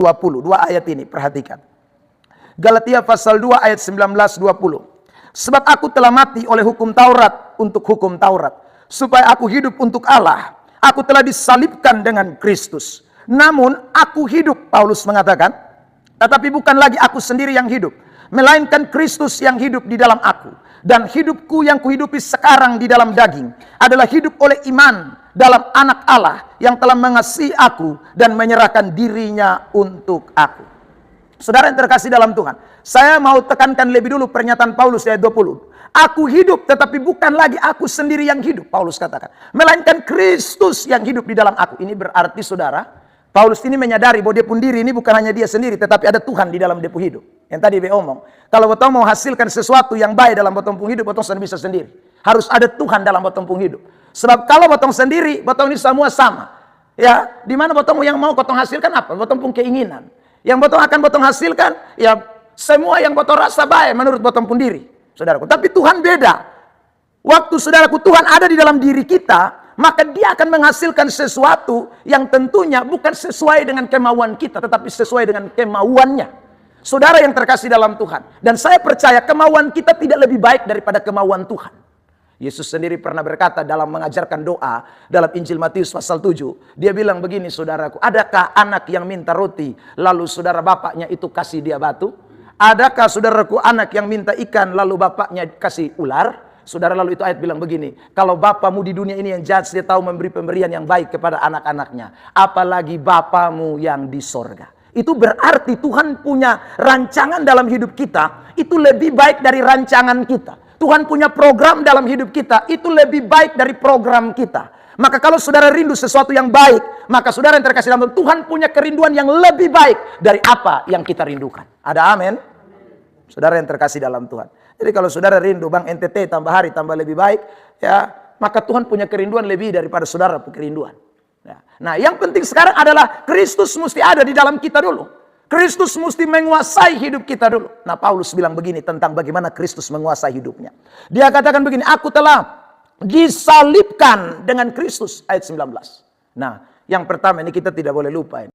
20, dua ayat ini perhatikan. Galatia pasal 2 ayat 19-20. Sebab aku telah mati oleh hukum Taurat untuk hukum Taurat, supaya aku hidup untuk Allah. Aku telah disalibkan dengan Kristus. Namun aku hidup, Paulus mengatakan, tetapi bukan lagi aku sendiri yang hidup, melainkan Kristus yang hidup di dalam aku. Dan hidupku yang kuhidupi sekarang di dalam daging adalah hidup oleh iman dalam anak Allah yang telah mengasihi aku dan menyerahkan dirinya untuk aku. Saudara yang terkasih dalam Tuhan, saya mau tekankan lebih dulu pernyataan Paulus ayat 20. Aku hidup, tetapi bukan lagi aku sendiri yang hidup, Paulus katakan, melainkan Kristus yang hidup di dalam aku. Ini berarti saudara, Paulus ini menyadari bahwa dia pun diri ini bukan hanya dia sendiri, tetapi ada Tuhan di dalam dia pun hidup. Yang tadi dia omong, kalau botong mau hasilkan sesuatu yang baik dalam botong pun hidup, botong tidak bisa sendiri. Harus ada Tuhan dalam botong pun hidup. Sebab kalau botong sendiri, botong ini semua sama. Ya, di mana botong yang mau botong hasilkan apa? Botong pun keinginan. Yang botong akan botong hasilkan, ya semua yang botong rasa baik menurut botong pun diri, saudaraku. Tapi Tuhan beda. Waktu saudaraku Tuhan ada di dalam diri kita, maka dia akan menghasilkan sesuatu yang tentunya bukan sesuai dengan kemauan kita, tetapi sesuai dengan kemauannya. Saudara yang terkasih dalam Tuhan, dan saya percaya kemauan kita tidak lebih baik daripada kemauan Tuhan. Yesus sendiri pernah berkata dalam mengajarkan doa dalam Injil Matius pasal 7. Dia bilang begini, saudaraku, adakah anak yang minta roti lalu saudara bapaknya itu kasih dia batu? Adakah saudaraku anak yang minta ikan lalu bapaknya kasih ular? Saudara, lalu itu ayat bilang begini, kalau bapamu di dunia ini yang jahat, dia tahu memberi pemberian yang baik kepada anak-anaknya, apalagi bapamu yang di sorga. Itu berarti Tuhan punya rancangan dalam hidup kita, itu lebih baik dari rancangan kita. Tuhan punya program dalam hidup kita, itu lebih baik dari program kita. Maka kalau saudara rindu sesuatu yang baik, maka saudara yang terkasih dalam Tuhan punya kerinduan yang lebih baik dari apa yang kita rindukan. Ada amin? Saudara yang terkasih dalam Tuhan. Jadi kalau saudara rindu Bang NTT tambah hari tambah lebih baik, ya maka Tuhan punya kerinduan lebih daripada saudara punya kerinduan. Nah, yang penting sekarang adalah Kristus mesti ada di dalam kita dulu. Kristus mesti menguasai hidup kita dulu. Nah, Paulus bilang begini tentang bagaimana Kristus menguasai hidupnya. Dia katakan begini, aku telah disalibkan dengan Kristus, ayat 19. Nah, yang pertama ini kita tidak boleh lupa.